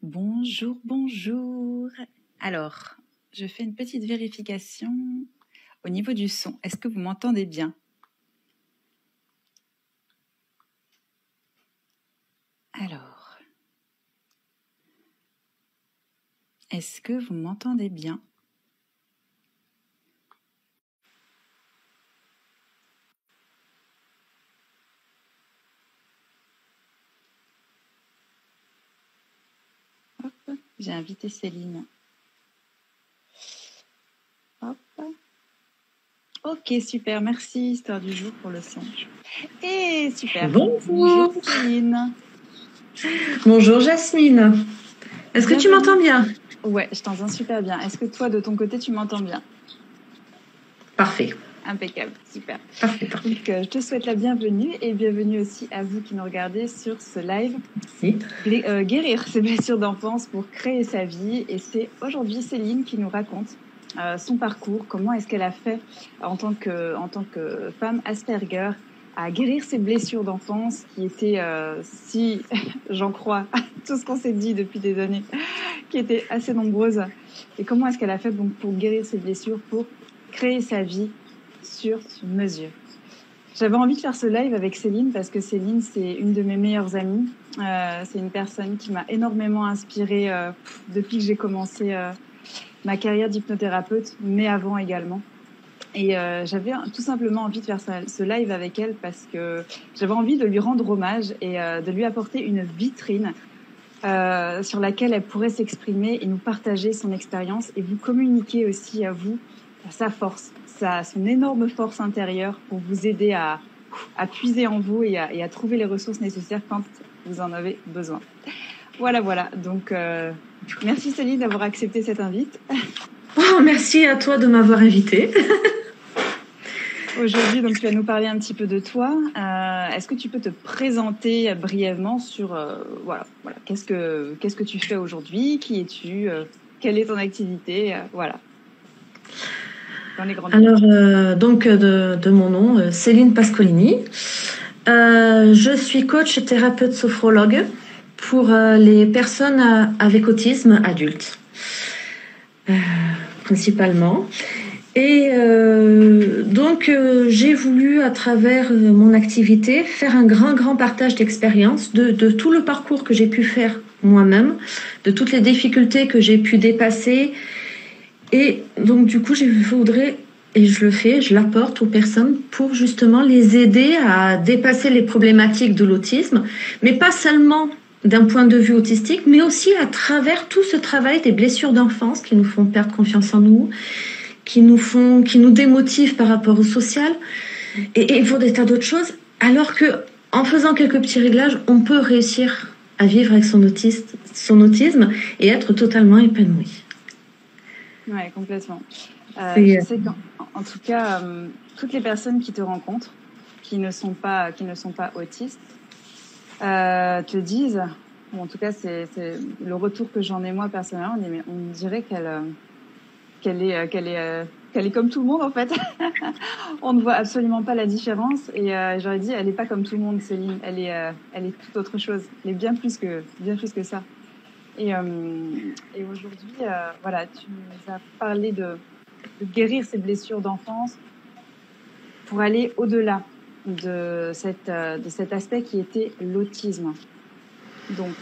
Bonjour, bonjour. Alors, je fais une petite vérification au niveau du son. Est-ce que vous m'entendez bien? Alors, est-ce que vous m'entendez bien? Hop, j'ai invité Céline. Hop. Ok, super, merci, Histoire du jour pour le son. Et super. Bonjour Céline. Bonjour Jasmine. Est-ce que tu m'entends bien? Ouais, je t'entends super bien. Est-ce que toi, de ton côté, tu m'entends bien? Parfait. Impeccable, super. Parfait. Donc, je te souhaite la bienvenue et bienvenue aussi à vous qui nous regardez sur ce live. Merci. Guérir ses blessures d'enfance pour créer sa vie. Et c'est aujourd'hui Céline qui nous raconte son parcours, comment est-ce qu'elle a fait en tant que femme Asperger à guérir ses blessures d'enfance qui étaient, si j'en crois, tout ce qu'on s'est dit depuis des années, qui étaient assez nombreuses. Et comment est-ce qu'elle a fait donc, pour guérir ses blessures, pour créer sa vie sur mesure. J'avais envie de faire ce live avec Céline parce que Céline, c'est une de mes meilleures amies. C'est une personne qui m'a énormément inspirée depuis que j'ai commencé ma carrière d'hypnothérapeute, mais avant également. Et j'avais tout simplement envie de faire ce live avec elle parce que j'avais envie de lui rendre hommage et de lui apporter une vitrine sur laquelle elle pourrait s'exprimer et nous partager son expérience et vous communiquer aussi à vous sa force, son énorme force intérieure pour vous aider à puiser en vous et à trouver les ressources nécessaires quand vous en avez besoin. Voilà. Donc, merci Céline d'avoir accepté cette invite. Oh, merci à toi de m'avoir invitée. Aujourd'hui, donc, tu vas nous parler un petit peu de toi. Est-ce que tu peux te présenter brièvement sur, voilà, qu'est-ce que tu fais aujourd'hui? Qui es-tu? Quelle est ton activité? Voilà. Alors, donc, de mon nom, Céline Pascolini. Je suis coach et thérapeute sophrologue pour les personnes avec autisme adultes, principalement. Et donc, j'ai voulu, à travers mon activité, faire un grand partage d'expérience de tout le parcours que j'ai pu faire moi-même, de toutes les difficultés que j'ai pu dépasser. Et donc, du coup, je voudrais, et je le fais, je l'apporte aux personnes pour justement les aider à dépasser les problématiques de l'autisme, mais pas seulement d'un point de vue autistique, mais aussi à travers tout ce travail des blessures d'enfance qui nous font perdre confiance en nous, qui nous démotivent par rapport au social, et pour des tas d'autres choses, alors que en faisant quelques petits réglages, on peut réussir à vivre avec son autisme et être totalement épanoui. Ouais, complètement. Je sais qu'en tout cas, toutes les personnes qui te rencontrent, qui ne sont pas autistes, te disent, ou en tout cas c'est le retour que j'en ai moi personnellement, on dirait qu'elle est comme tout le monde en fait. On ne voit absolument pas la différence et j'aurais dit, elle n'est pas comme tout le monde, Céline. Elle est tout autre chose. Elle est bien plus que ça. Et aujourd'hui, voilà, tu nous as parlé de guérir ces blessures d'enfance pour aller au-delà de cet aspect qui était l'autisme. Donc,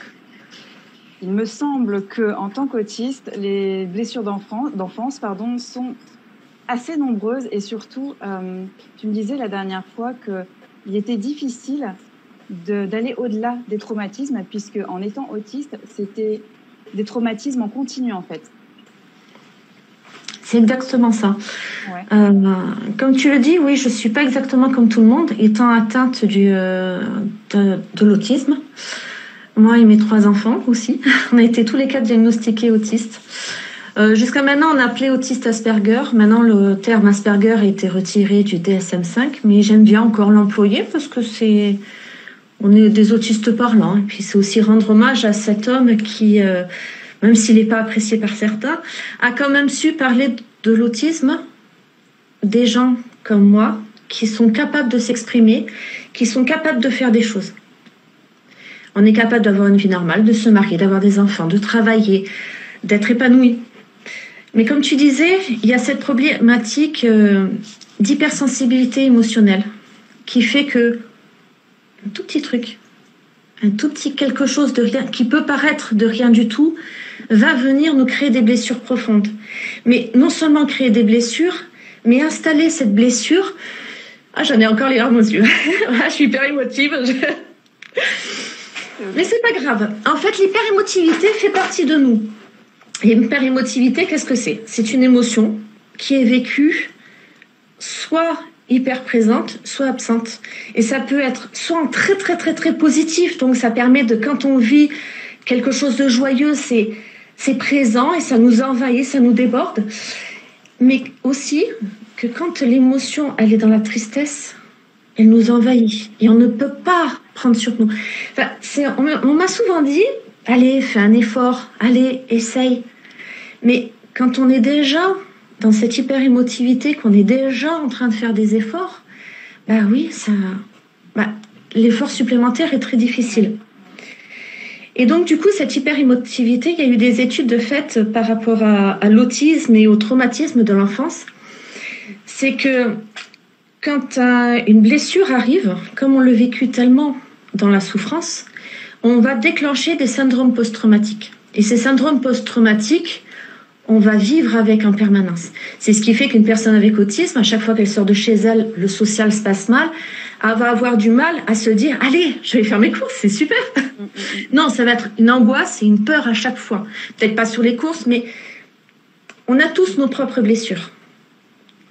il me semble qu'en tant qu'autiste, les blessures d'enfance sont assez nombreuses et surtout, tu me disais la dernière fois qu'il était difficile d'aller au-delà des traumatismes puisque en étant autiste, c'était des traumatismes en continu en fait. C'est exactement ça. Ouais. Comme tu le dis, oui, je ne suis pas exactement comme tout le monde, étant atteinte de l'autisme. Moi et mes 3 enfants aussi. On a été tous les 4 diagnostiqués autistes. Jusqu'à maintenant, on appelait autiste Asperger. Maintenant, le terme Asperger a été retiré du DSM-5, mais j'aime bien encore l'employer parce que on est des autistes parlants. Et puis, c'est aussi rendre hommage à cet homme qui, même s'il n'est pas apprécié par certains, a quand même su parler de l'autisme des gens comme moi qui sont capables de s'exprimer, qui sont capables de faire des choses. On est capable d'avoir une vie normale, de se marier, d'avoir des enfants, de travailler, d'être épanoui. Mais comme tu disais, il y a cette problématique d'hypersensibilité émotionnelle qui fait que un tout petit truc, un tout petit quelque chose de rien, qui peut paraître de rien du tout, va venir nous créer des blessures profondes. Mais non seulement créer des blessures, mais installer cette blessure. Ah, j'en ai encore les larmes aux yeux. Je suis hyper émotive. Mais c'est pas grave. En fait, l'hyperémotivité fait partie de nous. Et l'hyperémotivité, qu'est-ce que c'est? C'est une émotion qui est vécue soit hyper présente, soit absente. Et ça peut être soit en très, très, très, très positif. Donc, ça permet de, quand on vit quelque chose de joyeux, c'est présent et ça nous envahit, ça nous déborde. Mais aussi que quand l'émotion, elle est dans la tristesse, elle nous envahit. Et on ne peut pas prendre sur nous. Enfin, on m'a souvent dit, allez, fais un effort, allez, essaye. Mais quand on est déjà dans cette hyper-émotivité, qu'on est déjà en train de faire des efforts, bah oui, l'effort supplémentaire est très difficile. Et donc, du coup, cette hyper-émotivité, il y a eu des études de fait par rapport à l'autisme et au traumatisme de l'enfance. C'est que quand une blessure arrive, comme on le vécu tellement dans la souffrance, on va déclencher des syndromes post-traumatiques. Et ces syndromes post-traumatiques, on va vivre avec en permanence. C'est ce qui fait qu'une personne avec autisme, à chaque fois qu'elle sort de chez elle, le social se passe mal, elle va avoir du mal à se dire « Allez, je vais faire mes courses, c'est super !» Non, ça va être une angoisse et une peur à chaque fois. Peut-être pas sur les courses, mais on a tous nos propres blessures.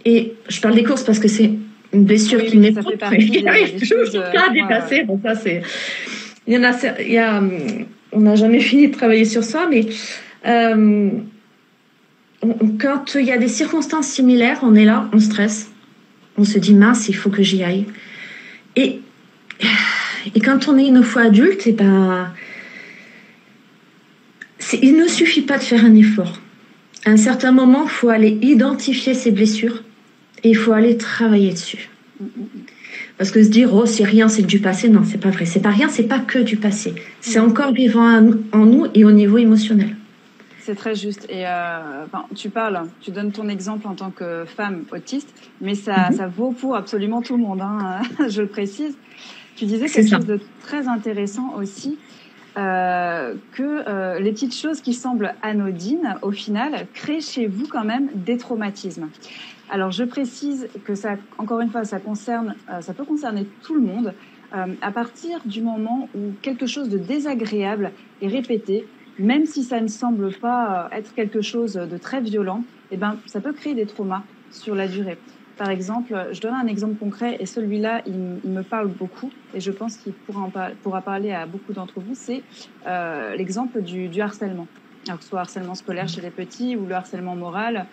Et je parle des courses parce que c'est une blessure qui m'est propre. À dépasser. Bon, ça, c'est... on n'a jamais fini de travailler sur ça, mais quand il y a des circonstances similaires, on est là, on stresse. On se dit, mince, il faut que j'y aille. Et quand on est une fois adulte, il ne suffit pas de faire un effort. À un certain moment, il faut aller identifier ses blessures et il faut aller travailler dessus. Parce que se dire, oh, c'est rien, c'est que du passé, non, c'est pas vrai. C'est pas rien, c'est pas que du passé. C'est encore vivant en nous et au niveau émotionnel. C'est très juste. Et tu donnes ton exemple en tant que femme autiste, mais ça vaut pour absolument tout le monde, hein, je le précise. Tu disais quelque chose de très intéressant aussi, que les petites choses qui semblent anodines, au final, créent chez vous quand même des traumatismes. Alors, je précise que ça, encore une fois, ça peut concerner tout le monde. À partir du moment où quelque chose de désagréable est répété, même si ça ne semble pas être quelque chose de très violent, ça peut créer des traumas sur la durée. Par exemple, je donne un exemple concret et celui-là, il me parle beaucoup et je pense qu'il pourra parler à beaucoup d'entre vous. C'est l'exemple du harcèlement. Alors que ce soit harcèlement scolaire chez les petits ou le harcèlement moral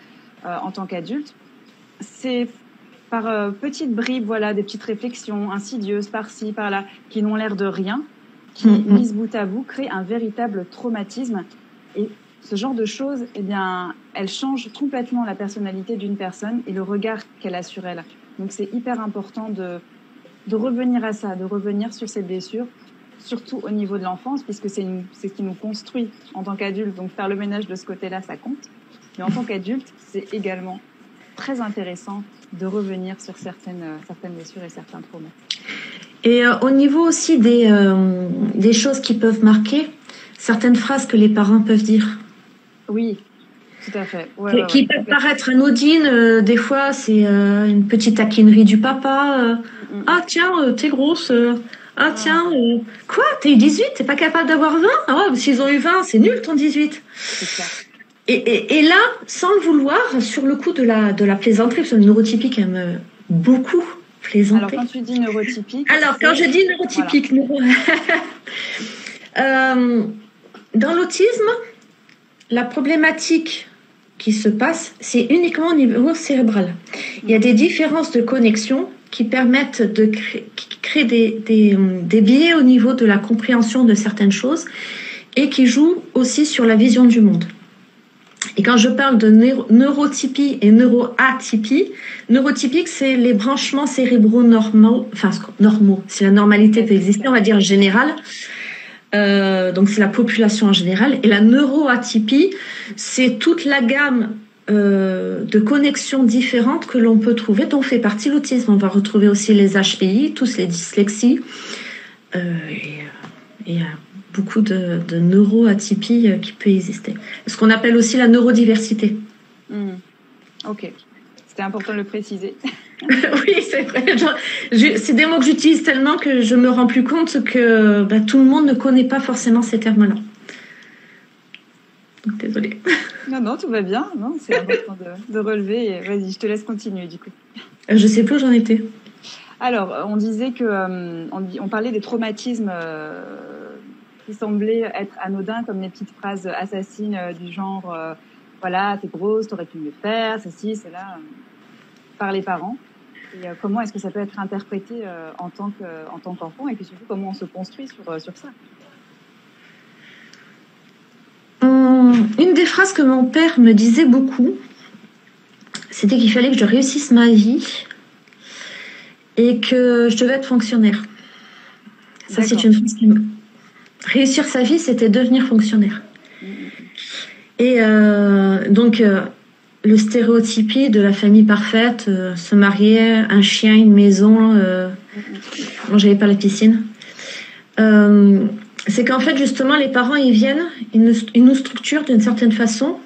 en tant qu'adulte. C'est par petites bribes, voilà, des petites réflexions insidieuses par-ci, par-là, qui n'ont l'air de rien, qui, mises bout à bout, créent un véritable traumatisme. Et ce genre de choses, elles changent complètement la personnalité d'une personne et le regard qu'elle a sur elle. Donc, c'est hyper important de revenir à ça, de revenir sur ces blessures, surtout au niveau de l'enfance, puisque c'est ce qui nous construit en tant qu'adulte. Donc, faire le ménage de ce côté-là, ça compte. Mais en tant qu'adulte, c'est également très intéressant de revenir sur certaines blessures et certains traumas. Et au niveau aussi des choses qui peuvent marquer, certaines phrases que les parents peuvent dire. Oui, tout à fait. Qui peuvent paraître anodines, des fois c'est une petite taquinerie du papa. Ah tiens, t'es grosse. Ah tiens, quoi, t'as eu 18, t'es pas capable d'avoir 20? Ah ouais, s'ils ont eu 20, c'est nul ton 18. C'est ça. Et là, sans le vouloir, sur le coup de la plaisanterie, parce que le neurotypique aime beaucoup plaisanter. Alors, quand tu dis neurotypique... Quand je dis neurotypique... Voilà. Dans l'autisme, la problématique qui se passe, c'est uniquement au niveau cérébral. Il y a des différences de connexion qui permettent de créer des biais au niveau de la compréhension de certaines choses et qui jouent aussi sur la vision du monde. Et quand je parle de neurotypie et neuroatypie, neurotypique, c'est les branchements cérébraux normaux, si la normalité peut exister, on va dire générale. Donc c'est la population en général. Et la neuroatypie, c'est toute la gamme de connexions différentes que l'on peut trouver, dont fait partie l'autisme. On va retrouver aussi les HPI, tous les dyslexies. Et beaucoup de neuroatypie qui peut exister. Ce qu'on appelle aussi la neurodiversité. Ok, c'était important de le préciser. Oui, c'est vrai. C'est des mots que j'utilise tellement que je me rends plus compte que tout le monde ne connaît pas forcément ces termes-là. Donc, désolée. Non, tout va bien. Non, c'est important de relever. Vas-y, je te laisse continuer du coup. Je sais plus où j'en étais. Alors, on disait que on parlait des traumatismes qui semblaient être anodins, comme les petites phrases assassines du genre voilà, t'es grosse, t'aurais pu mieux faire, ceci, cela, par les parents. Et comment est-ce que ça peut être interprété en tant qu'enfant, et puis surtout comment on se construit sur ça. Une des phrases que mon père me disait beaucoup, c'était qu'il fallait que je réussisse ma vie et que je devais être fonctionnaire. Ça, c'est une phrase qui me... Réussir sa vie, c'était devenir fonctionnaire. Et donc, le stéréotypie de la famille parfaite, se marier, un chien, une maison, bon, j'avais pas la piscine. C'est qu'en fait, justement, les parents, ils viennent, ils nous structurent d'une certaine façon.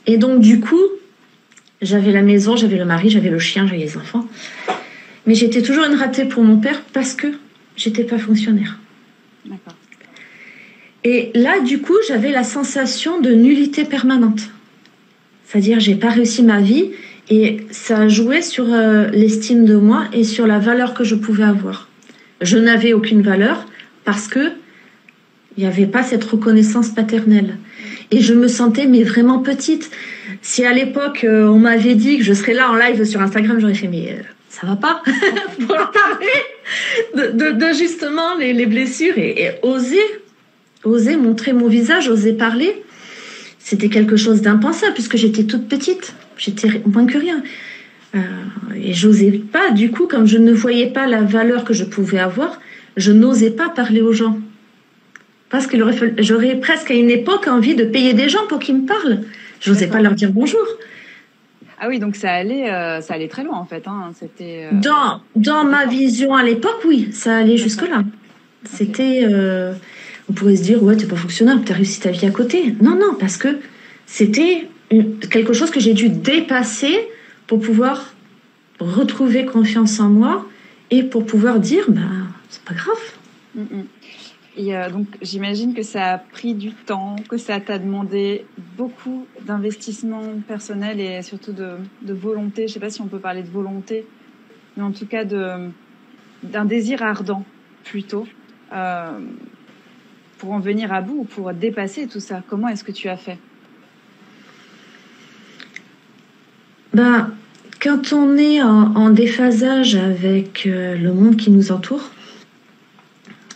Et donc, du coup, j'avais la maison, j'avais le mari, j'avais le chien, j'avais les enfants. Mais j'étais toujours une ratée pour mon père parce que j'étais pas fonctionnaire. D'accord. Et là, du coup, j'avais la sensation de nullité permanente. C'est-à-dire, j'ai pas réussi ma vie et ça a joué sur l'estime de moi et sur la valeur que je pouvais avoir. Je n'avais aucune valeur parce que il n'y avait pas cette reconnaissance paternelle. Et je me sentais mais vraiment petite. Si à l'époque, on m'avait dit que je serais là en live sur Instagram, j'aurais fait mais ça va pas pour parler de justement les blessures et oser montrer mon visage, oser parler. C'était quelque chose d'impensable puisque j'étais toute petite. J'étais moins que rien. Et j'osais pas, du coup, comme je ne voyais pas la valeur que je pouvais avoir, je n'osais pas parler aux gens. Parce que j'aurais presque à une époque envie de payer des gens pour qu'ils me parlent. Je n'osais pas leur dire bonjour. Ah oui, donc ça allait très loin en fait. Hein. C'était, Dans ma vision à l'époque, oui, ça allait jusque-là. C'était... on pourrait se dire, ouais, t'es pas fonctionnable, t'as réussi ta vie à côté. Non, parce que c'était quelque chose que j'ai dû dépasser pour pouvoir retrouver confiance en moi et pour pouvoir dire, c'est pas grave. Et donc, j'imagine que ça a pris du temps, que ça t'a demandé beaucoup d'investissement personnel et surtout de volonté. Je sais pas si on peut parler de volonté, mais en tout cas d'un désir ardent, plutôt. Pour en venir à bout ou pour dépasser tout ça. Comment est-ce que tu as fait? Quand on est en déphasage avec le monde qui nous entoure,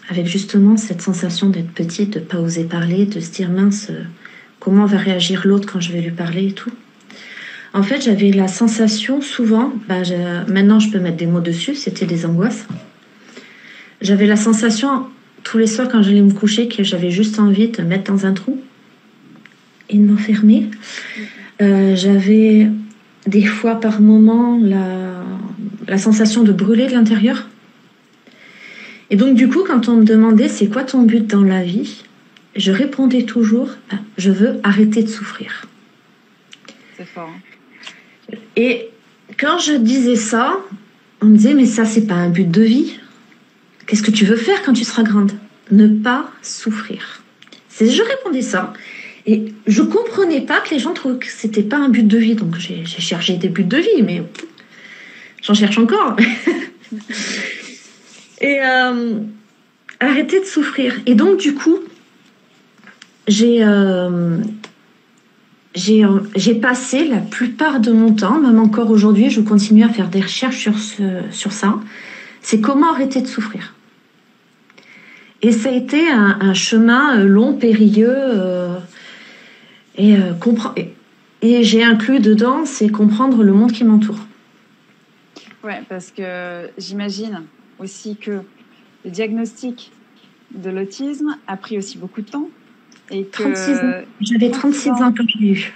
avec justement cette sensation d'être petite, de ne pas oser parler, de se dire mince, comment va réagir l'autre quand je vais lui parler et tout. En fait, j'avais la sensation souvent, maintenant je peux mettre des mots dessus, c'était des angoisses. J'avais la sensation tous les soirs quand j'allais me coucher que j'avais juste envie de me mettre dans un trou et de m'enfermer. J'avais des fois par moment la sensation de brûler de l'intérieur. Et donc du coup, quand on me demandait c'est quoi ton but dans la vie, je répondais toujours je veux arrêter de souffrir. C'est fort. Et quand je disais ça, on me disait mais ça c'est pas un but de vie. Qu'est-ce que tu veux faire quand tu seras grande? Ne pas souffrir. Je répondais ça. Et je comprenais pas que les gens trouvaient que c'était pas un but de vie. Donc j'ai cherché des buts de vie, mais j'en cherche encore. Et arrêter de souffrir. Et donc du coup, j'ai passé la plupart de mon temps, même encore aujourd'hui, je continue à faire des recherches sur ça. C'est comment arrêter de souffrir. Et ça a été un chemin long, périlleux, et j'ai inclus dedans, c'est comprendre le monde qui m'entoure. Ouais, parce que j'imagine aussi que le diagnostic de l'autisme a pris aussi beaucoup de temps. Et que 36 ans. J'avais 36 ans quand je l'ai eu.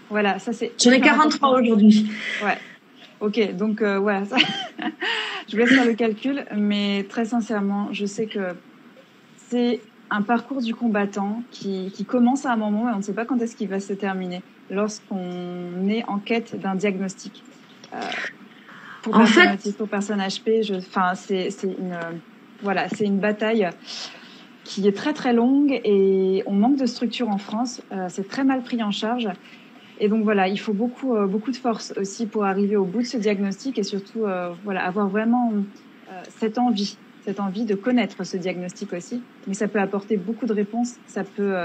Voilà, ça c'est... J'en ai 43 aujourd'hui. Ouais. Ok, donc voilà, ça... je vous laisse faire le calcul, mais très sincèrement, je sais que c'est un parcours du combattant qui commence à un moment et on ne sait pas quand est-ce qu'il va se terminer lorsqu'on est en quête d'un diagnostic. Pour personne autiste, pour personne HP, c'est une bataille qui est très très longue et on manque de structure en France. C'est très mal pris en charge. Et donc voilà, il faut beaucoup de force aussi pour arriver au bout de ce diagnostic et surtout avoir vraiment cette envie de connaître ce diagnostic aussi. Mais ça peut apporter beaucoup de réponses, ça peut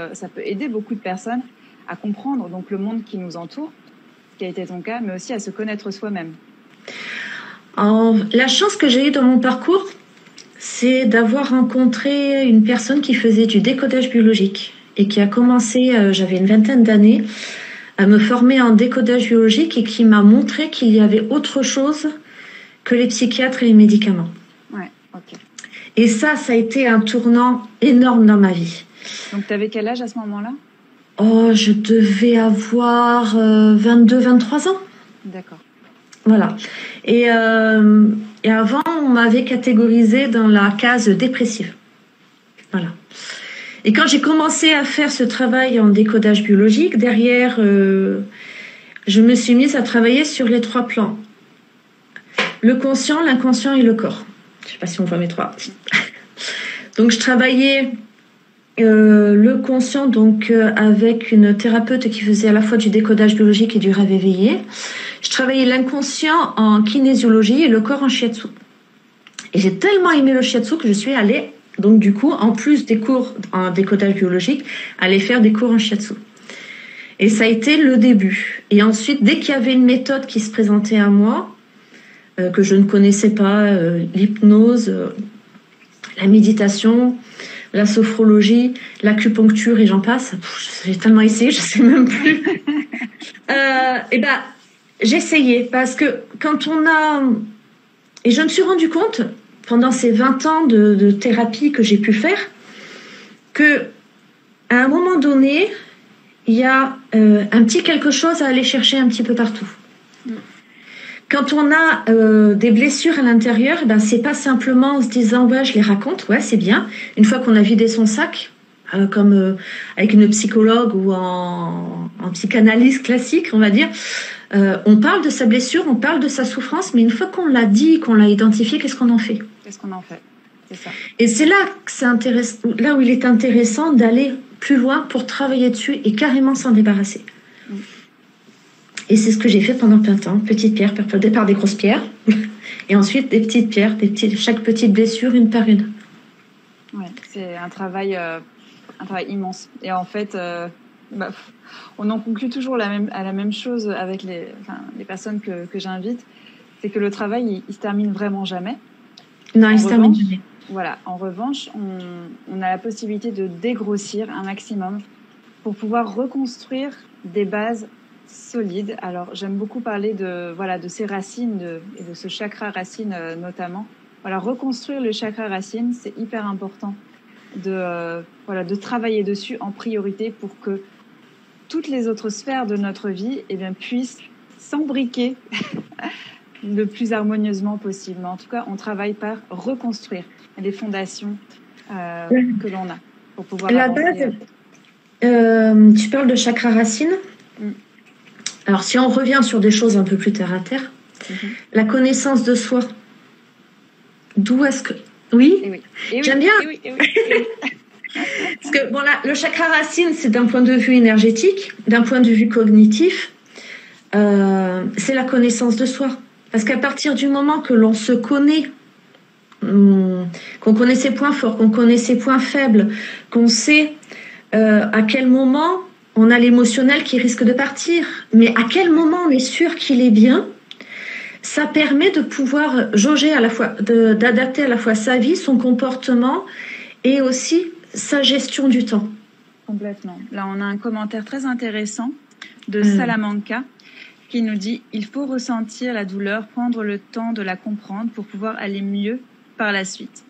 aider beaucoup de personnes à comprendre donc le monde qui nous entoure, ce qui a été ton cas, mais aussi à se connaître soi-même. La chance que j'ai eue dans mon parcours, c'est d'avoir rencontré une personne qui faisait du décodage biologique et qui a commencé, j'avais une vingtaine d'années, à me former en décodage biologique et qui m'a montré qu'il y avait autre chose que les psychiatres et les médicaments. Ouais, ok. Et ça a été un tournant énorme dans ma vie. Donc, tu avais quel âge à ce moment-là ? Oh, je devais avoir 22, 23 ans. D'accord. Voilà. Et avant, on m'avait catégorisée dans la case dépressive. Voilà. Et quand j'ai commencé à faire ce travail en décodage biologique, derrière, je me suis mise à travailler sur les 3 plans. Le conscient, l'inconscient et le corps. Je ne sais pas si on voit mes 3. Donc, je travaillais le conscient avec une thérapeute qui faisait à la fois du décodage biologique et du rêve éveillé. Je travaillais l'inconscient en kinésiologie et le corps en shiatsu. Et j'ai tellement aimé le shiatsu que je suis allée, donc du coup, en plus des cours en décodage biologique, aller faire des cours en shiatsu. Et ça a été le début. Et ensuite, dès qu'il y avait une méthode qui se présentait à moi, que je ne connaissais pas, l'hypnose, la méditation, la sophrologie, l'acupuncture et j'en passe. J'ai tellement essayé, je ne sais même plus. J'essayais parce que quand on a... Et je me suis rendu compte, pendant ces 20 ans de thérapie que j'ai pu faire, qu'à un moment donné, il y a un petit quelque chose à aller chercher un petit peu partout. Quand on a des blessures à l'intérieur, c'est pas simplement en se disant ouais, je les raconte, ouais, c'est bien. Une fois qu'on a vidé son sac, comme avec une psychologue ou en psychanalyse classique, on va dire, on parle de sa blessure, on parle de sa souffrance, mais une fois qu'on l'a dit, qu'on l'a identifié, qu'est-ce qu'on en fait ? Qu'est-ce qu'on en fait ? C'est ça. Et c'est là que là où il est intéressant d'aller plus loin pour travailler dessus et carrément s'en débarrasser. Et c'est ce que j'ai fait pendant plein de temps. Petite pierre, au départ des grosses pierres, et ensuite des petites pierres, chaque petite blessure, une par une. Ouais, c'est un travail immense. Et en fait, on en conclut toujours à la même chose avec les personnes que j'invite, c'est que le travail, il se termine vraiment jamais. Non, il se termine jamais. Voilà. En revanche, on a la possibilité de dégrossir un maximum pour pouvoir reconstruire des bases solides. Alors, j'aime beaucoup parler de ces racines et de ce chakra racine notamment. Voilà, reconstruire le chakra racine, c'est hyper important de travailler dessus en priorité pour que toutes les autres sphères de notre vie puissent s'embriquer le plus harmonieusement possible. Mais en tout cas, on travaille par reconstruire les fondations que l'on a pour pouvoir avancer. Tu parles de chakra racine. Alors, si on revient sur des choses un peu plus terre à terre, la connaissance de soi. D'où est-ce que... Oui, j'aime bien. Parce que le chakra racine, c'est d'un point de vue énergétique, d'un point de vue cognitif, c'est la connaissance de soi. Parce qu'à partir du moment que l'on se connaît, qu'on connaît ses points forts, qu'on connaît ses points faibles, qu'on sait à quel moment on a l'émotionnel qui risque de partir, mais à quel moment on est sûr qu'il est bien, ça permet de pouvoir jauger à la fois, d'adapter à la fois sa vie, son comportement et aussi sa gestion du temps. Complètement. Là, on a un commentaire très intéressant de Salamanca qui nous dit « Il faut ressentir la douleur, prendre le temps de la comprendre pour pouvoir aller mieux par la suite.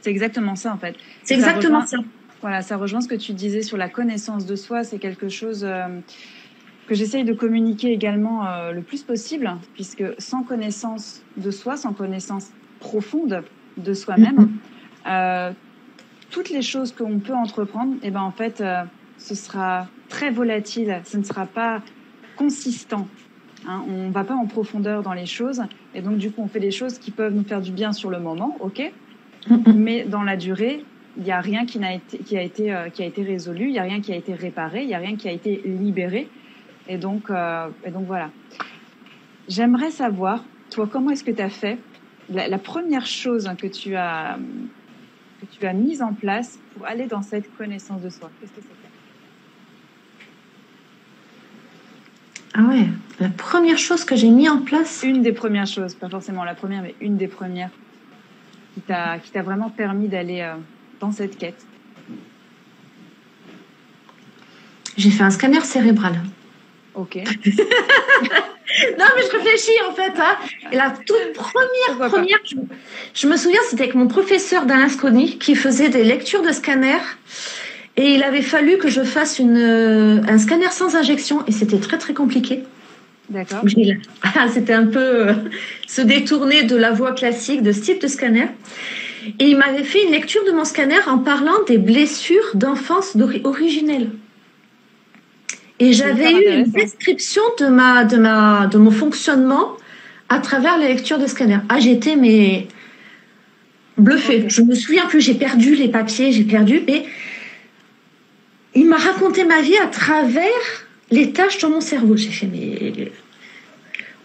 C'est exactement ça, en fait. C'est exactement ça. Voilà, ça rejoint ce que tu disais sur la connaissance de soi. C'est quelque chose que j'essaye de communiquer également le plus possible, puisque sans connaissance de soi, sans connaissance profonde de soi-même, toutes les choses qu'on peut entreprendre, eh ben, en fait, ce sera très volatile, ce ne sera pas consistant. Hein, on ne va pas en profondeur dans les choses, et donc du coup, on fait des choses qui peuvent nous faire du bien sur le moment, ok, mais dans la durée, il n'y a rien qui a été résolu, il n'y a rien qui a été réparé, il n'y a rien qui a été libéré. Et donc voilà. J'aimerais savoir, toi, comment est-ce que tu as fait la première chose que tu as mise en place pour aller dans cette connaissance de soi? Qu'est-ce que c'était? Ah ouais, la première chose que j'ai mis en place. Une des premières choses, pas forcément la première, mais une des premières qui t'a vraiment permis d'aller dans cette quête. J'ai fait un scanner cérébral. Ok. Non, mais je réfléchis en fait. Hein. Et la toute première, je me souviens, c'était avec mon professeur d'Alain Sconi qui faisait des lectures de scanner. Et il avait fallu que je fasse un scanner sans injection. Et c'était très, très compliqué. D'accord. C'était un peu se détourner de la voie classique de ce type de scanner. Et il m'avait fait une lecture de mon scanner en parlant des blessures d'enfance originelles. Et j'avais eu une description de mon fonctionnement à travers la lecture de scanner. Ah, j'étais bluffée. Okay. Je me souviens plus, j'ai perdu les papiers, mais il m'a raconté ma vie à travers les tâches dans mon cerveau. J'ai fait, mais...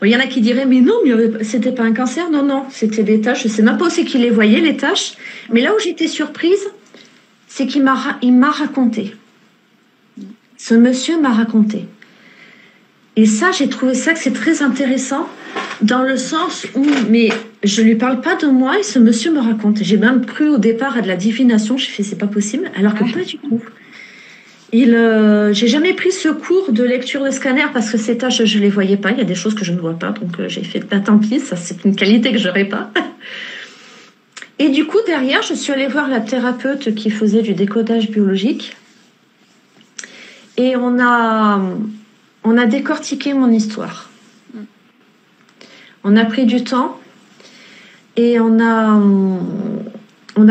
Bon, il y en a qui diraient, mais non, mais c'était pas un cancer. Non, c'était des tâches. Je sais même pas où c'est qu'il les voyait, les tâches. Mais là où j'étais surprise, c'est qu'il m'a raconté. Ce monsieur m'a raconté. Et ça, j'ai trouvé ça que c'est très intéressant dans le sens où, mais je lui parle pas de moi et ce monsieur me raconte. J'ai même cru au départ à de la divination. J'ai fait, c'est pas possible, alors que pas du tout. J'ai jamais pris ce cours de lecture de scanner parce que ces tâches, je les voyais pas. Il y a des choses que je ne vois pas, donc j'ai fait, tant pis, ça c'est une qualité que j'aurais pas. Et du coup, derrière, je suis allée voir la thérapeute qui faisait du décodage biologique. Et on a décortiqué mon histoire. On a pris du temps et on a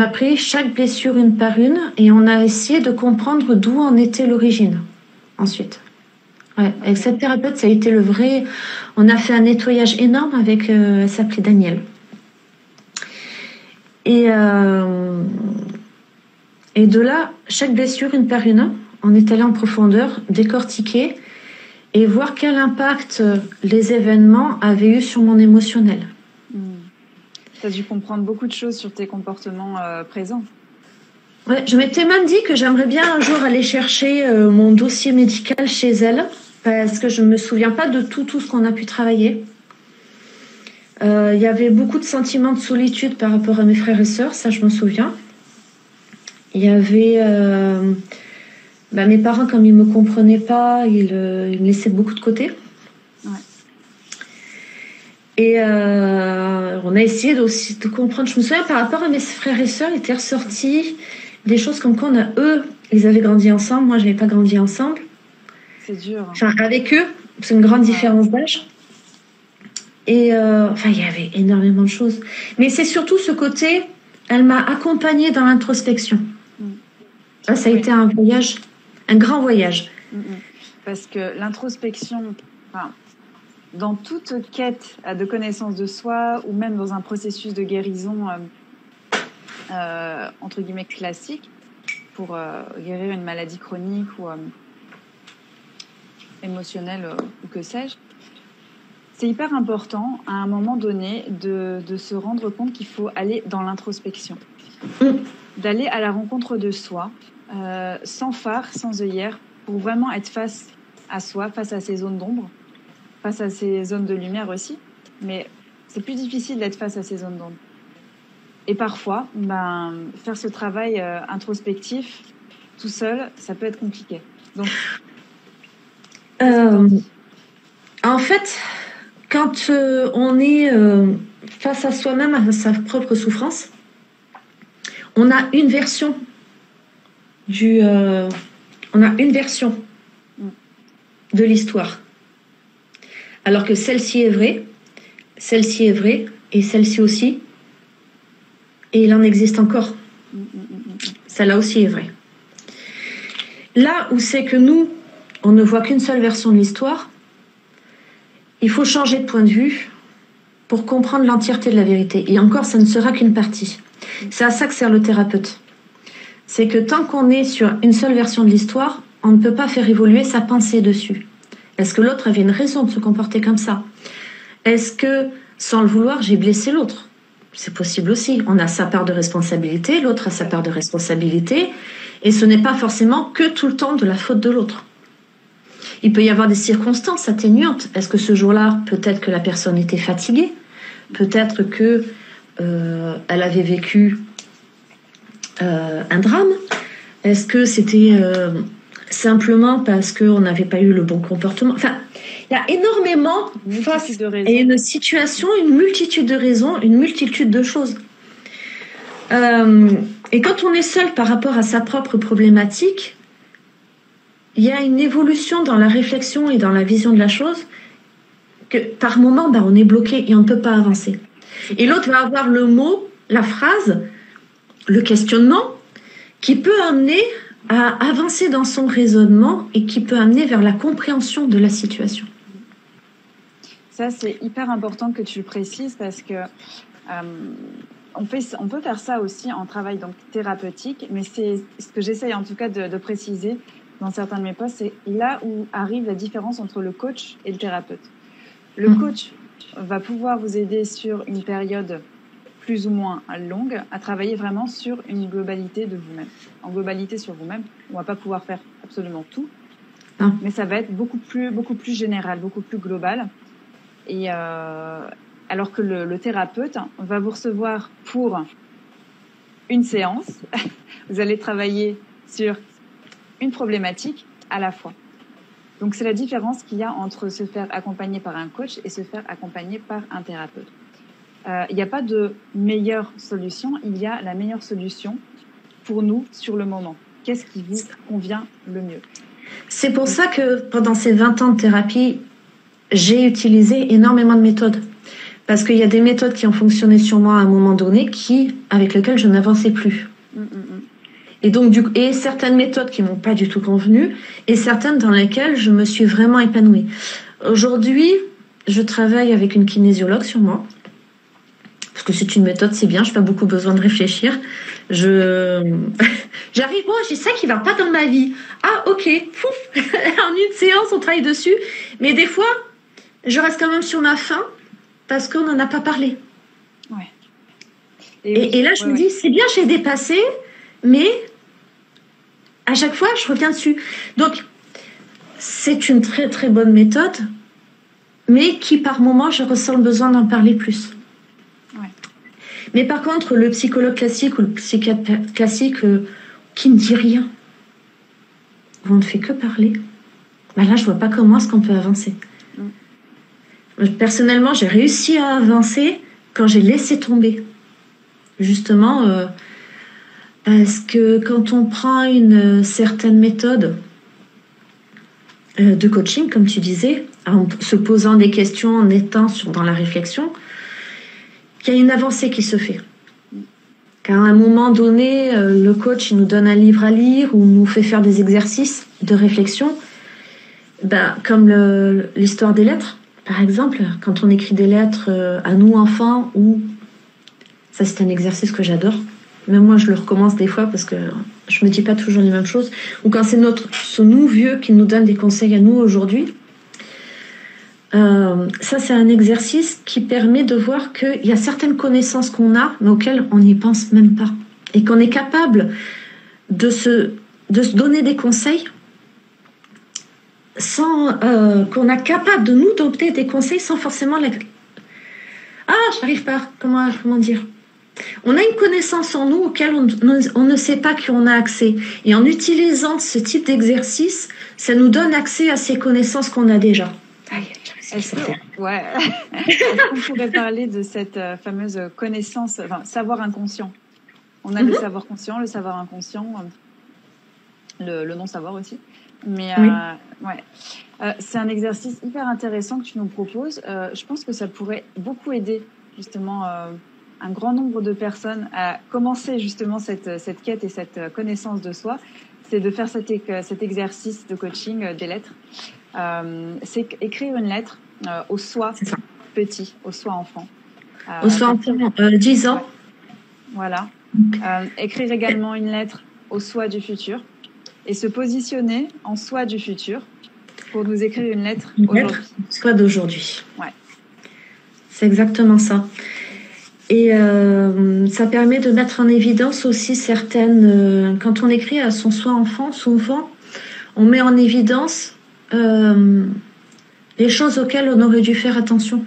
pris chaque blessure une par une et on a essayé de comprendre d'où en était l'origine. Ensuite, ouais, avec cette thérapeute, ça a été le vrai. On a fait un nettoyage énorme avec. Elle s'appelait Danielle. Et de là, chaque blessure une par une. On est allé en profondeur, décortiquer et voir quel impact les événements avaient eu sur mon émotionnel. Tu as dû comprendre beaucoup de choses sur tes comportements présents. Ouais, je m'étais même dit que j'aimerais bien un jour aller chercher mon dossier médical chez elle parce que je ne me souviens pas de tout ce qu'on a pu travailler. Il y avait beaucoup de sentiments de solitude par rapport à mes frères et sœurs, ça je me souviens. Il y avait... mes parents, comme ils ne me comprenaient pas, ils me laissaient beaucoup de côté. Ouais. Et on a essayé aussi de comprendre. Je me souviens, par rapport à mes frères et sœurs, il était ressorti des choses comme quoi eux, ils avaient grandi ensemble. Moi, je n'avais pas grandi ensemble. C'est dur. Enfin, avec eux, c'est une grande différence d'âge. Et il y avait énormément de choses. Mais c'est surtout ce côté, elle m'a accompagnée dans l'introspection. Ça a été un voyage... Un grand voyage. Parce que l'introspection, dans toute quête de connaissance de soi ou même dans un processus de guérison entre guillemets classique pour guérir une maladie chronique ou émotionnelle ou que sais-je, c'est hyper important à un moment donné de se rendre compte qu'il faut aller dans l'introspection, d'aller à la rencontre de soi. Sans phare, sans œillère, pour vraiment être face à soi, face à ses zones d'ombre, face à ses zones de lumière aussi. Mais c'est plus difficile d'être face à ces zones d'ombre. Et parfois, faire ce travail introspectif tout seul, ça peut être compliqué. Donc, en fait, quand on est face à soi-même, à sa propre souffrance, on a une version de l'histoire. Alors que celle-ci est vraie, et celle-ci aussi, et il en existe encore. Celle-là aussi est vraie. Là où c'est que nous, on ne voit qu'une seule version de l'histoire, il faut changer de point de vue pour comprendre l'entièreté de la vérité. Et encore, ça ne sera qu'une partie. C'est à ça que sert le thérapeute. C'est que tant qu'on est sur une seule version de l'histoire, on ne peut pas faire évoluer sa pensée dessus. Est-ce que l'autre avait une raison de se comporter comme ça? Est-ce que, sans le vouloir, j'ai blessé l'autre? C'est possible aussi. On a sa part de responsabilité, l'autre a sa part de responsabilité, et ce n'est pas forcément que tout le temps de la faute de l'autre. Il peut y avoir des circonstances atténuantes. Est-ce que ce jour-là, peut-être que la personne était fatiguée, peut-être que elle avait vécu un drame. Est-ce que c'était simplement parce qu'on n'avait pas eu le bon comportement? Enfin, il y a énormément face à une situation, une multitude de raisons, une multitude de choses. Et quand on est seul par rapport à sa propre problématique, il y a une évolution dans la réflexion et dans la vision de la chose que par moment, on est bloqué et on ne peut pas avancer. Et l'autre va avoir le mot, la phrase, le questionnement qui peut amener à avancer dans son raisonnement et qui peut amener vers la compréhension de la situation. Ça, c'est hyper important que tu le précises parce que on peut faire ça aussi en travail donc, thérapeutique, mais c'est ce que j'essaye en tout cas de préciser dans certains de mes posts, c'est là où arrive la différence entre le coach et le thérapeute. Le coach va pouvoir vous aider sur une période plus ou moins longue à travailler vraiment sur une globalité de vous-même. En globalité sur vous-même, on ne va pas pouvoir faire absolument tout, mais ça va être beaucoup plus général, beaucoup plus global. Et alors que le thérapeute va vous recevoir pour une séance, vous allez travailler sur une problématique à la fois. Donc, c'est la différence qu'il y a entre se faire accompagner par un coach et se faire accompagner par un thérapeute. Il n'y a pas de meilleure solution, il y a la meilleure solution pour nous sur le moment. Qu'est-ce qui vous convient le mieux? C'est pour ça que pendant ces 20 ans de thérapie, j'ai utilisé énormément de méthodes. Parce qu'il y a des méthodes qui ont fonctionné sur moi à un moment donné avec lesquelles je n'avançais plus. Et donc, et certaines méthodes qui m'ont pas du tout convenu, et certaines dans lesquelles je me suis vraiment épanouie. Aujourd'hui, je travaille avec une kinésiologue sur moi, parce que c'est une méthode, c'est bien, je n'ai pas beaucoup besoin de réfléchir. J'arrive, j'ai ça qui va pas dans ma vie. Ah, ok, pouf, en une séance, on travaille dessus. Mais des fois, je reste quand même sur ma faim, parce qu'on n'en a pas parlé. Ouais. Et là, je me dis, c'est bien, j'ai dépassé, mais à chaque fois, je reviens dessus. Donc, c'est une très très bonne méthode, mais qui par moment, je ressens le besoin d'en parler plus. Ouais. Mais par contre, le psychologue classique ou le psychiatre classique qui ne dit rien, où on ne fait que parler, là, je vois pas comment est-ce qu'on peut avancer. Personnellement, j'ai réussi à avancer quand j'ai laissé tomber. Justement, parce que quand on prend une certaine méthode de coaching, comme tu disais, en se posant des questions, en étant dans la réflexion, il y a une avancée qui se fait. Car à un moment donné, le coach il nous donne un livre à lire ou nous fait faire des exercices de réflexion, comme l'histoire des lettres. Par exemple, quand on écrit des lettres à nous enfants, ou ça c'est un exercice que j'adore, même moi je le recommence des fois parce que je me dis pas toujours les mêmes choses, ou quand c'est ce nous vieux qui nous donne des conseils à nous aujourd'hui, ça c'est un exercice qui permet de voir qu'il y a certaines connaissances qu'on a mais auxquelles on n'y pense même pas, et qu'on est capable de se donner des conseils sans qu'on est capable de nous donner des conseils sans forcément j'arrive pas, comment dire, on a une connaissance en nous auquel on ne sait pas qu'on a accès, et en utilisant ce type d'exercice, ça nous donne accès à ces connaissances qu'on a déjà. Est-ce qu'on pourrait parler de cette fameuse connaissance, savoir inconscient? On a le savoir conscient, le savoir inconscient, le non-savoir aussi. Mais Oui. c'est un exercice hyper intéressant que tu nous proposes. Je pense que ça pourrait beaucoup aider justement un grand nombre de personnes à commencer justement cette quête et cette connaissance de soi. C'est de faire cet exercice de coaching des lettres. C'est écrire une lettre au soi petit, au soi enfant. Au soi enfant, 10 ans. Ouais. Voilà. Écrire également une lettre au soi du futur et se positionner en soi du futur pour nous écrire une lettre aujourd'hui. Soi d'aujourd'hui. Ouais. C'est exactement ça. Et ça permet de mettre en évidence aussi certaines... quand on écrit à son soi enfant, souvent, on met en évidence les choses auxquelles on aurait dû faire attention.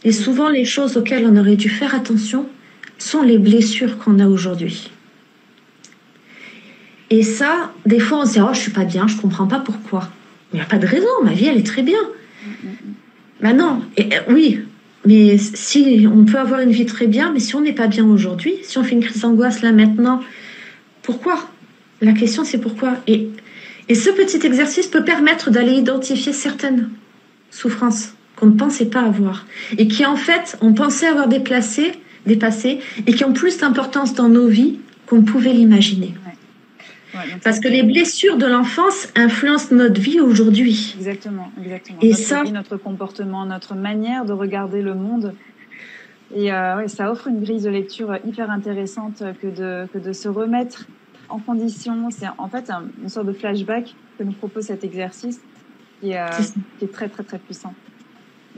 Et souvent, les choses auxquelles on aurait dû faire attention sont les blessures qu'on a aujourd'hui. Et ça, des fois, on se dit « Oh, je suis pas bien, je comprends pas pourquoi. » Il n'y a pas de raison, ma vie, elle est très bien. Ben non, oui, mais si on peut avoir une vie très bien, mais si on n'est pas bien aujourd'hui, si on fait une crise d'angoisse là maintenant, pourquoi? La question, c'est pourquoi. Et ce petit exercice peut permettre d'aller identifier certaines souffrances qu'on ne pensait pas avoir et qui, en fait, on pensait avoir dépassées et qui ont plus d'importance dans nos vies qu'on ne pouvait l'imaginer. Parce que les blessures de l'enfance influencent notre vie aujourd'hui. Exactement. Et notre vie, notre comportement, notre manière de regarder le monde. Et ça offre une grille de lecture hyper intéressante que de se remettre en condition. C'est en fait une sorte de flashback que nous propose cet exercice qui est très, très, très puissant.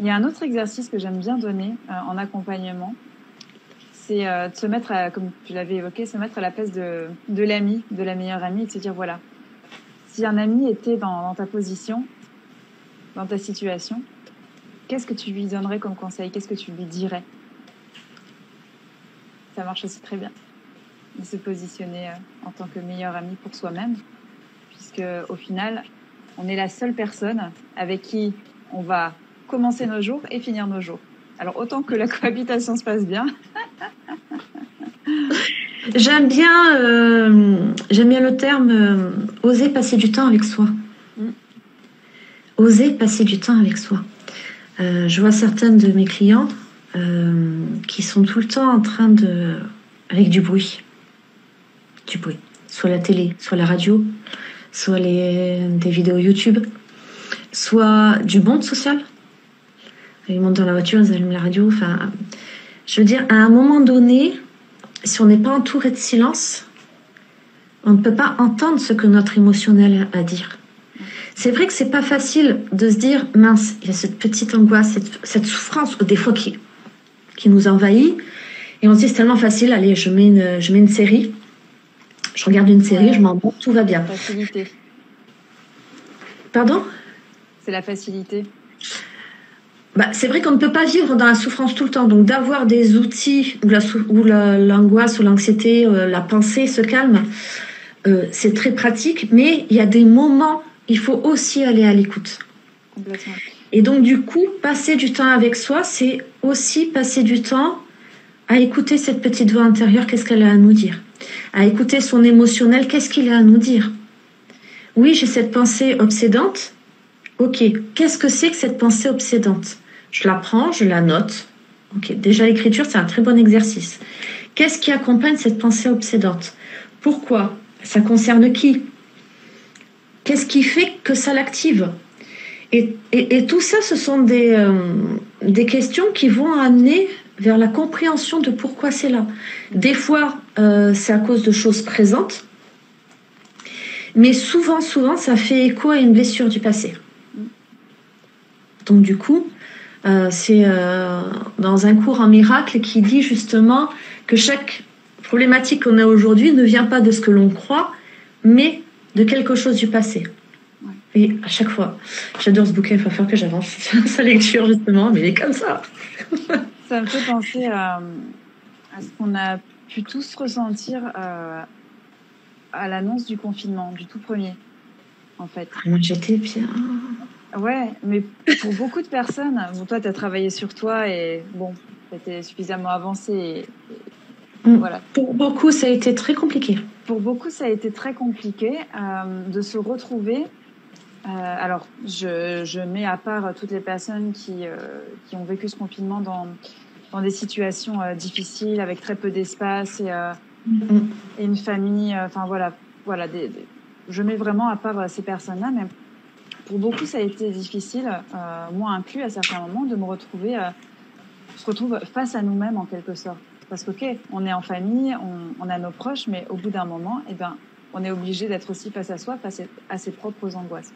Il y a un autre exercice que j'aime bien donner en accompagnement. C'est de se mettre, comme tu l'avais évoqué, se mettre à la place de l'ami, de la meilleure amie, et de se dire, voilà, si un ami était dans ta position, dans ta situation, qu'est-ce que tu lui donnerais comme conseil? Qu'est-ce que tu lui dirais? Ça marche aussi très bien, de se positionner en tant que meilleure amie pour soi-même, puisque au final, on est la seule personne avec qui on va commencer nos jours et finir nos jours. Alors, autant que la cohabitation se passe bien. J'aime bien le terme oser passer du temps avec soi. Oser passer du temps avec soi. Je vois certaines de mes clients qui sont tout le temps en train avec du bruit. Soit la télé, soit la radio, soit des vidéos YouTube, soit du monde social. Ils montent dans la voiture, ils allument la radio. Enfin, je veux dire, à un moment donné, si on n'est pas entouré de silence, on ne peut pas entendre ce que notre émotionnel a à dire. C'est vrai que c'est pas facile de se dire, mince, il y a cette petite angoisse, cette souffrance, des fois qui nous envahit, et on se dit, c'est tellement facile, allez, je mets une série, je regarde une série, je m'en vais, tout va bien. Facilité. Pardon? C'est la facilité. C'est vrai qu'on ne peut pas vivre dans la souffrance tout le temps. Donc d'avoir des outils où l'angoisse ou l'anxiété, la pensée se calme, c'est très pratique. Mais il y a des moments, il faut aussi aller à l'écoute. Complètement. Et donc du coup, passer du temps avec soi, c'est aussi passer du temps à écouter cette petite voix intérieure, qu'est-ce qu'elle a à nous dire. À écouter son émotionnel, qu'est-ce qu'il a à nous dire. Oui, j'ai cette pensée obsédante. Ok, qu'est-ce que c'est que cette pensée obsédante? Je la prends, je la note. Ok, déjà l'écriture, c'est un très bon exercice. Qu'est-ce qui accompagne cette pensée obsédante? Pourquoi? Ça concerne qui? Qu'est-ce qui fait que ça l'active? Et tout ça, ce sont des questions qui vont amener vers la compréhension de pourquoi c'est là. Des fois, c'est à cause de choses présentes, mais souvent, ça fait écho à une blessure du passé. Donc du coup, c'est dans un cours en miracle qui dit justement que chaque problématique qu'on a aujourd'hui ne vient pas de ce que l'on croit, mais de quelque chose du passé. Et à chaque fois, j'adore ce bouquin, il va falloir que j'avance sa lecture justement, mais il est comme ça. Ça me fait penser à ce qu'on a pu tous ressentir à l'annonce du confinement, du tout premier, en fait. Moi, j'étais bien. Ouais, mais pour beaucoup de personnes, toi, tu as travaillé sur toi et bon, tu étais suffisamment avancé Voilà. Pour beaucoup, ça a été très compliqué. Pour beaucoup, ça a été très compliqué de se retrouver. Alors, je mets à part toutes les personnes qui ont vécu ce confinement dans des situations difficiles, avec très peu d'espace et une famille. Enfin voilà, je mets vraiment à part ces personnes-là, mais pour beaucoup, ça a été difficile, moi inclus à certains moments, de me retrouver, on se retrouve face à nous-mêmes en quelque sorte. Parce que, ok, on est en famille, on a nos proches, mais au bout d'un moment, eh ben, on est obligé d'être aussi face à soi, face à ses propres angoisses.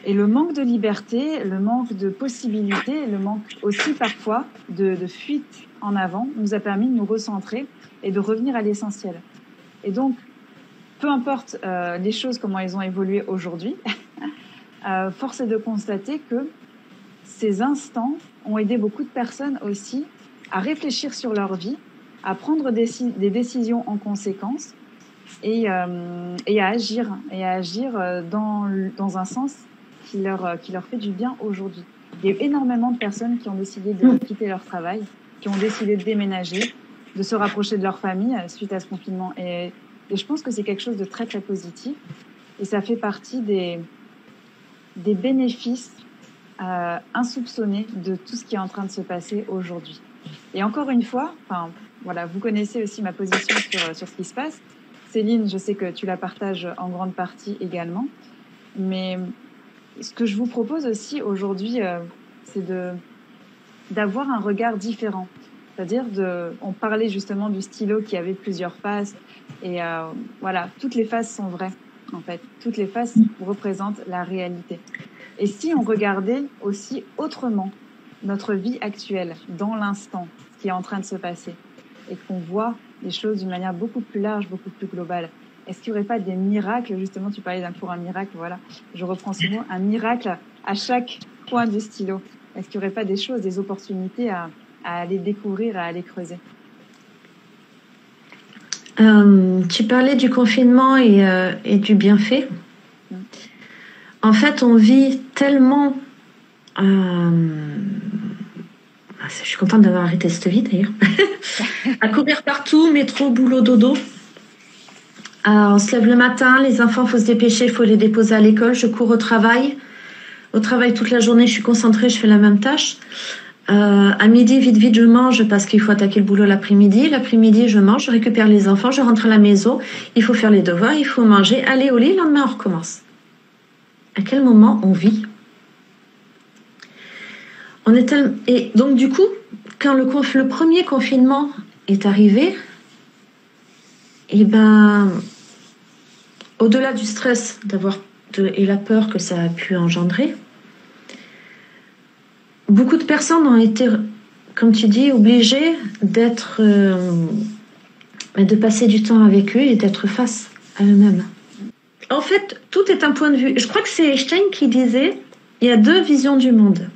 Et le manque de liberté, le manque de possibilités, le manque aussi parfois de fuite en avant nous a permis de nous recentrer et de revenir à l'essentiel. Et donc, peu importe les choses, comment elles ont évolué aujourd'hui, force est de constater que ces instants ont aidé beaucoup de personnes aussi à réfléchir sur leur vie, à prendre des décisions en conséquence et à agir dans un sens qui leur fait du bien aujourd'hui. Il y a eu énormément de personnes qui ont décidé de quitter leur travail, qui ont décidé de déménager, de se rapprocher de leur famille suite à ce confinement. Et je pense que c'est quelque chose de très, très positif. Et ça fait partie des bénéfices insoupçonnés de tout ce qui est en train de se passer aujourd'hui. Et encore une fois, vous connaissez aussi ma position sur ce qui se passe. Céline, je sais que tu la partages en grande partie également. Mais ce que je vous propose aussi aujourd'hui, c'est d'avoir un regard différent. C'est-à-dire, on parlait justement du stylo qui avait plusieurs faces. Et toutes les faces sont vraies, en fait. Toutes les faces représentent la réalité. Et si on regardait aussi autrement notre vie actuelle, dans l'instant, ce qui est en train de se passer, et qu'on voit les choses d'une manière beaucoup plus large, beaucoup plus globale, est-ce qu'il n'y aurait pas des miracles? Justement, tu parlais d'un cours, un miracle, voilà. Je reprends ce mot, un miracle à chaque coin du stylo. Est-ce qu'il n'y aurait pas des choses, des opportunités à aller découvrir, à aller creuser? Tu parlais du confinement et du bienfait. En fait, on vit tellement... je suis contente d'avoir arrêté cette vie, d'ailleurs. À courir partout, métro, boulot, dodo. On se lève le matin, les enfants, il faut se dépêcher, il faut les déposer à l'école. Je cours au travail. Au travail, toute la journée, je suis concentrée, je fais la même tâche. À midi, vite, je mange parce qu'il faut attaquer le boulot l'après-midi. L'après-midi, je mange, je récupère les enfants, je rentre à la maison. Il faut faire les devoirs, il faut manger, aller au lit. Le lendemain, on recommence. À quel moment on vit? Et donc, du coup, quand le premier confinement est arrivé, au-delà du stress et la peur que ça a pu engendrer, beaucoup de personnes ont été, comme tu dis, obligées de passer du temps avec eux et d'être face à eux-mêmes. En fait, tout est un point de vue. Je crois que c'est Einstein qui disait, il y a deux visions du monde.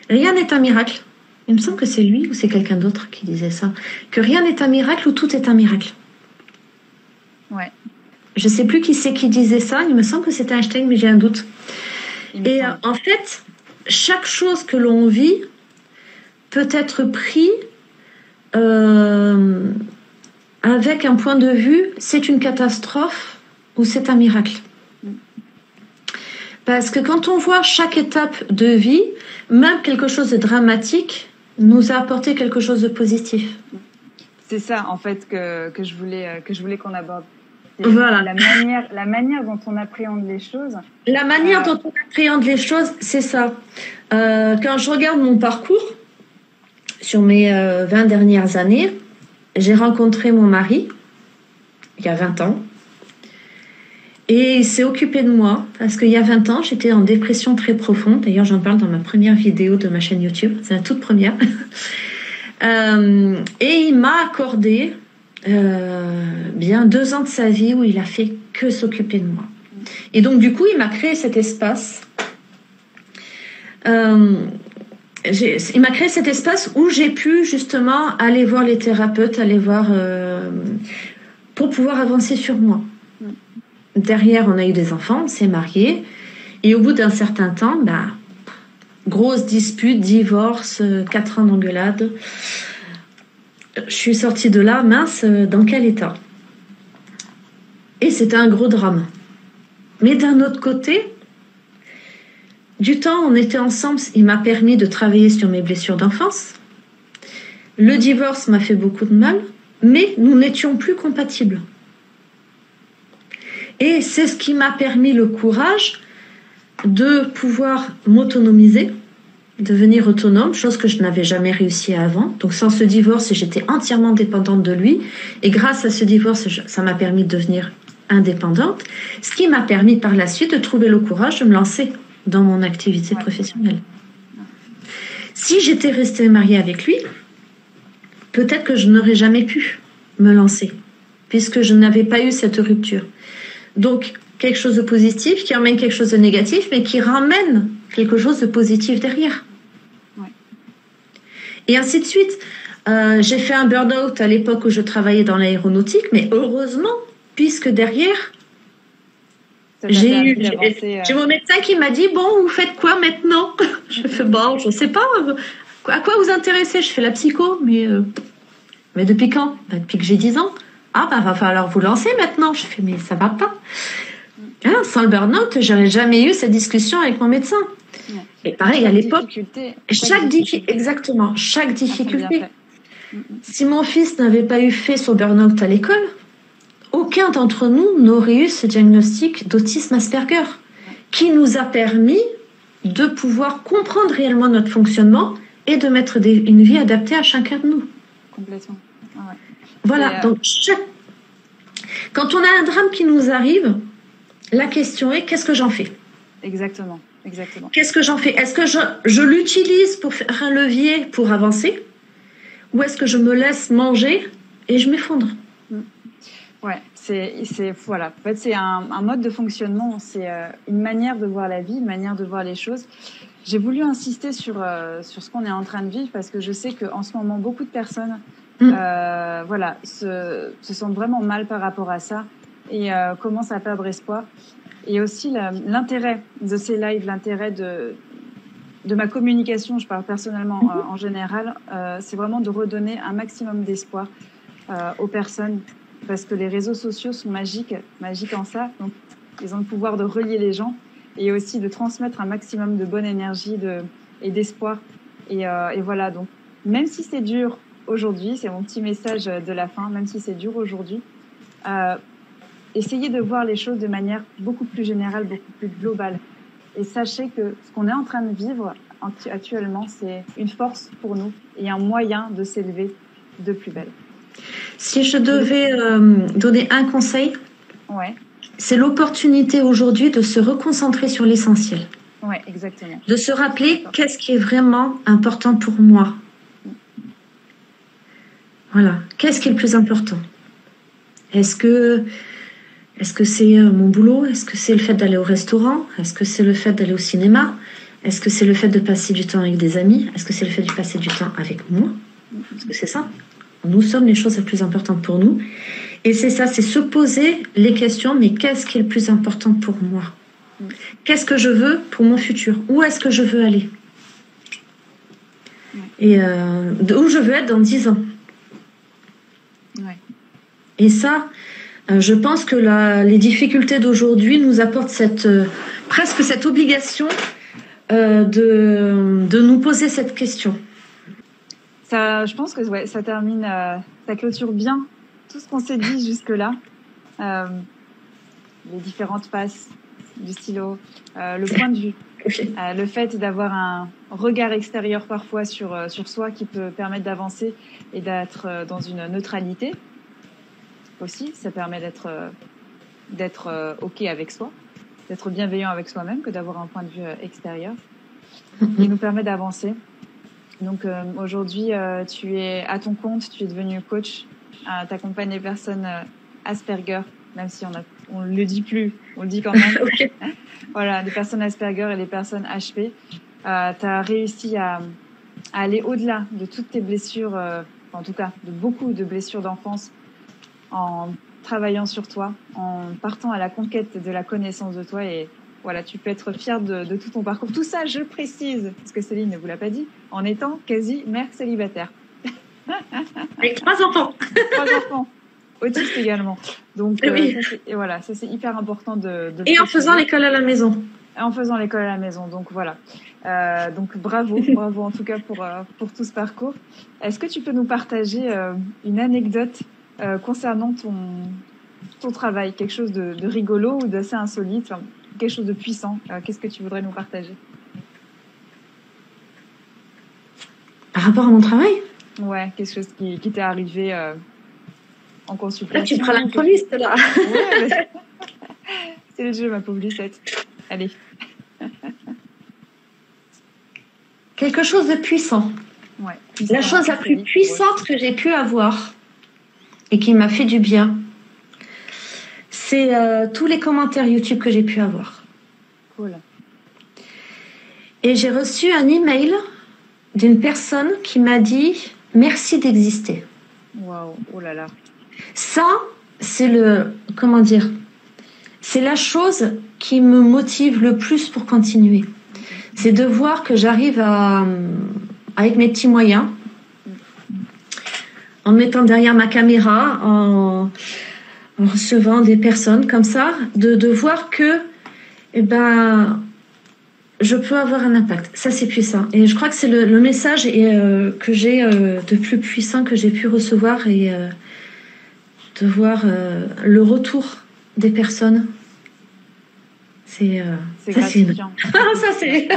Rien n'est un miracle. Il me semble que c'est lui ou c'est quelqu'un d'autre qui disait ça. Que rien n'est un miracle ou tout est un miracle. Ouais. Je ne sais plus qui c'est qui disait ça. Il me semble que c'était Einstein, mais j'ai un doute. Et en fait, chaque chose que l'on vit peut être pris avec un point de vue, c'est une catastrophe ou c'est un miracle. Parce que quand on voit chaque étape de vie, même quelque chose de dramatique nous a apporté quelque chose de positif. C'est ça, en fait, que je voulais qu'on aborde. Voilà. La manière dont on appréhende les choses. La manière dont on appréhende les choses, c'est ça. Quand je regarde mon parcours, sur mes 20 dernières années, j'ai rencontré mon mari, il y a 20 ans. Et il s'est occupé de moi, parce qu'il y a 20 ans, j'étais en dépression très profonde. D'ailleurs, j'en parle dans ma première vidéo de ma chaîne YouTube. C'est la toute première. Et il m'a accordé bien 2 ans de sa vie où il a fait que s'occuper de moi. Et donc, du coup, il m'a créé cet espace. Il m'a créé cet espace où j'ai pu justement aller voir les thérapeutes, pour pouvoir avancer sur moi. Derrière, on a eu des enfants, on s'est mariés. Et au bout d'un certain temps, grosse dispute, divorce, 4 ans d'engueulade. je suis sortie de là, mince, dans quel état? Et c'était un gros drame. Mais d'un autre côté, du temps où on était ensemble, il m'a permis de travailler sur mes blessures d'enfance. Le divorce m'a fait beaucoup de mal, mais nous n'étions plus compatibles. Et c'est ce qui m'a permis le courage de pouvoir m'autonomiser, devenir autonome, chose que je n'avais jamais réussi avant. Donc sans ce divorce, j'étais entièrement dépendante de lui. Et grâce à ce divorce, ça m'a permis de devenir indépendante, ce qui m'a permis par la suite de trouver le courage de me lancer dans mon activité professionnelle. Si j'étais restée mariée avec lui, peut-être que je n'aurais jamais pu me lancer, puisque je n'avais pas eu cette rupture. Donc, quelque chose de positif qui emmène quelque chose de négatif, mais qui ramène quelque chose de positif derrière. Ouais. Et ainsi de suite. J'ai fait un burn-out à l'époque où je travaillais dans l'aéronautique, mais heureusement, puisque derrière, j'ai mon médecin qui m'a dit, bon, vous faites quoi maintenant? Je fais, bon, je ne sais pas. À quoi vous intéressez? Je fais la psycho, mais depuis quand? Depuis que j'ai 10 ans. Ah, va falloir vous lancer maintenant. Je fais, mais ça va pas. Ah, sans le burn-out, j'aurais jamais eu cette discussion avec mon médecin. Ouais. Et pareil, à l'époque, chaque difficulté. Si mon fils n'avait pas fait son burn-out à l'école, aucun d'entre nous n'aurait eu ce diagnostic d'autisme Asperger qui nous a permis de pouvoir comprendre réellement notre fonctionnement et de mettre une vie adaptée à chacun de nous. Complètement. Ah ouais. Voilà, donc quand on a un drame qui nous arrive, la question est, qu'est-ce que j'en fais? Exactement. Qu'est-ce que j'en fais? Est-ce que je l'utilise pour faire un levier pour avancer? Ou est-ce que je me laisse manger et je m'effondre? Ouais, voilà. En fait, c'est un mode de fonctionnement, c'est une manière de voir la vie, une manière de voir les choses. J'ai voulu insister sur ce qu'on est en train de vivre parce que je sais qu'en ce moment, beaucoup de personnes se sentent vraiment mal par rapport à ça et commencent à perdre espoir. Et aussi l'intérêt de ces lives, l'intérêt de ma communication, je parle personnellement en général, c'est vraiment de redonner un maximum d'espoir aux personnes. Parce que les réseaux sociaux sont magiques en ça. Donc, ils ont le pouvoir de relier les gens et aussi de transmettre un maximum de bonne énergie et d'espoir. Et voilà, donc, même si c'est dur aujourd'hui, c'est mon petit message de la fin, même si c'est dur aujourd'hui, essayez de voir les choses de manière beaucoup plus générale, beaucoup plus globale. Et sachez que ce qu'on est en train de vivre actuellement, c'est une force pour nous et un moyen de s'élever de plus belle. Si je devais donner un conseil, c'est l'opportunité aujourd'hui de se reconcentrer sur l'essentiel. Oui, exactement. De se rappeler qu'est-ce qui est vraiment important pour moi. Voilà, qu'est-ce qui est le plus important? Est-ce que c'est mon boulot? Est-ce que c'est le fait d'aller au restaurant? Est-ce que c'est le fait d'aller au cinéma? Est-ce que c'est le fait de passer du temps avec des amis? Est-ce que c'est le fait de passer du temps avec moi? Est-ce que c'est ça? Nous sommes les choses les plus importantes pour nous. Et c'est ça, c'est se poser les questions, mais qu'est-ce qui est le plus important pour moi? Qu'est-ce que je veux pour mon futur? Où est-ce que je veux aller? Et où je veux être dans 10 ans? Et ça, je pense que les difficultés d'aujourd'hui nous apportent presque cette obligation de nous poser cette question. Ça, je pense que ça termine, ça clôture bien tout ce qu'on s'est dit jusque-là. Les différentes faces du stylo, le point de vue, le fait d'avoir un regard extérieur parfois sur soi qui peut permettre d'avancer et d'être dans une neutralité aussi. Ça permet d'être OK avec soi, d'être bienveillant avec soi-même que d'avoir un point de vue extérieur. Il nous permet d'avancer. Donc aujourd'hui, tu es à ton compte, tu es devenu coach, tu accompagnes les personnes Asperger, même si on le dit plus, on le dit quand même. Voilà, les personnes Asperger et les personnes HP. Tu as réussi à aller au-delà de toutes tes blessures, en tout cas de beaucoup de blessures d'enfance, en travaillant sur toi, en partant à la conquête de la connaissance de toi et voilà, tu peux être fière de tout ton parcours. Tout ça, je précise, parce que Céline ne vous l'a pas dit, en étant quasi mère célibataire. Avec 3 enfants. 3 enfants. Autistes également. Donc, oui. Ça c'est hyper important de Et en faisant l'école à la maison. En faisant l'école à la maison, donc voilà. Donc bravo en tout cas pour tout ce parcours. Est-ce que tu peux nous partager une anecdote concernant ton travail, quelque chose de rigolo ou d'assez insolite, quelque chose de puissant? Qu'est-ce que tu voudrais nous partager? Par rapport à mon travail? Ouais, quelque chose qui t'est arrivé en consultation. Là, tu prends l'improviste, là. Ouais, c'est le jeu, ma pauvre Lucette. Allez. Quelque chose de puissant. Ouais, la chose la plus puissante que j'ai pu avoir et qui m'a fait du bien, c'est tous les commentaires YouTube que j'ai pu avoir. Cool. Et j'ai reçu un email d'une personne qui m'a dit « Merci d'exister ». Waouh, oh là là. Ça, c'est c'est la chose qui me motive le plus pour continuer. C'est de voir que j'arrive avec mes petits moyens, en me mettant derrière ma caméra, en recevant des personnes comme ça, de voir que je peux avoir un impact. Ça, c'est puissant. Et je crois que c'est le message que j'ai de plus puissant que j'ai pu recevoir et de voir le retour des personnes. C'est gratifiant. Ça, c'est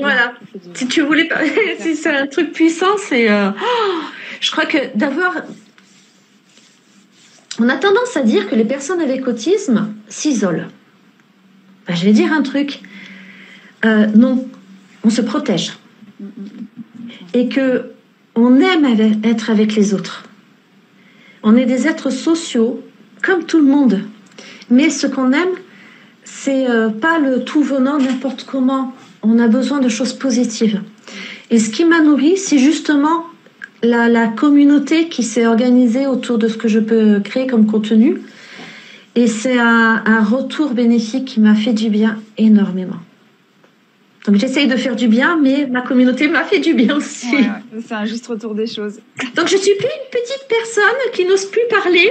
voilà. Si tu voulais pas, si c'est un truc puissant, c'est. Je crois que on a tendance à dire que les personnes avec autisme s'isolent. Je vais dire un truc. Non, on se protège et que on aime être avec les autres. On est des êtres sociaux comme tout le monde, mais ce qu'on aime, c'est pas le tout venant n'importe comment. On a besoin de choses positives. Et ce qui m'a nourri, c'est justement la communauté qui s'est organisée autour de ce que je peux créer comme contenu. Et c'est un retour bénéfique qui m'a fait du bien énormément. Donc j'essaye de faire du bien, mais ma communauté m'a fait du bien aussi. Ouais, c'est un juste retour des choses. Donc je suis plus une petite personne qui n'ose plus parler.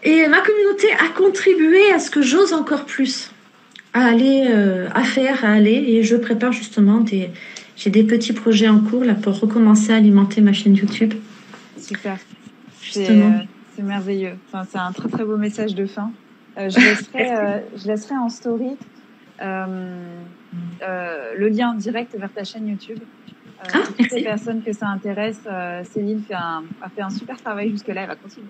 Et ma communauté a contribué à ce que j'ose encore plus. À aller. Et je prépare justement j'ai des petits projets en cours là pour recommencer à alimenter ma chaîne YouTube. Super. C'est merveilleux. Enfin, c'est un très très beau message de fin. Je laisserai en story le lien direct vers ta chaîne YouTube. Pour toutes les personnes que ça intéresse, Céline a fait un super travail jusque-là, elle va continuer.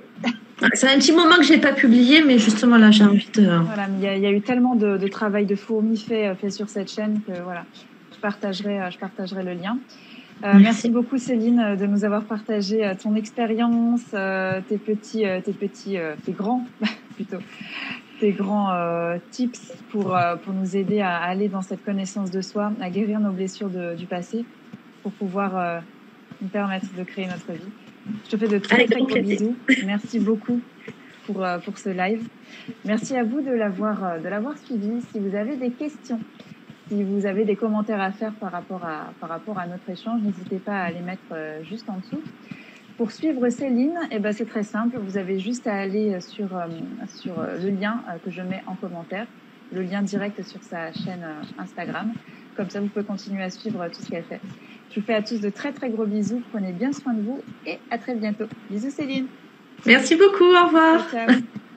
C'est un petit moment que je n'ai pas publié, mais justement là, j'ai envie de... Voilà, mais il y a eu tellement de travail de fourmi fait sur cette chaîne que voilà, je partagerai le lien. Merci beaucoup Céline de nous avoir partagé ton expérience, tes grands plutôt, tes grands tips pour nous aider à aller dans cette connaissance de soi, à guérir nos blessures du passé, pour pouvoir nous permettre de créer notre vie. Je te fais de très très gros bisous. Merci beaucoup pour ce live. Merci à vous de l'avoir suivi. Si vous avez des questions, si vous avez des commentaires à faire par rapport à notre échange, n'hésitez pas à les mettre juste en dessous. Pour suivre Céline, c'est très simple. Vous avez juste à aller sur le lien que je mets en commentaire, le lien direct sur sa chaîne Instagram. Comme ça, vous pouvez continuer à suivre tout ce qu'elle fait. Je vous fais à tous de très très gros bisous. Prenez bien soin de vous et à très bientôt. Bisous Céline. Merci beaucoup. Au revoir. Ciao.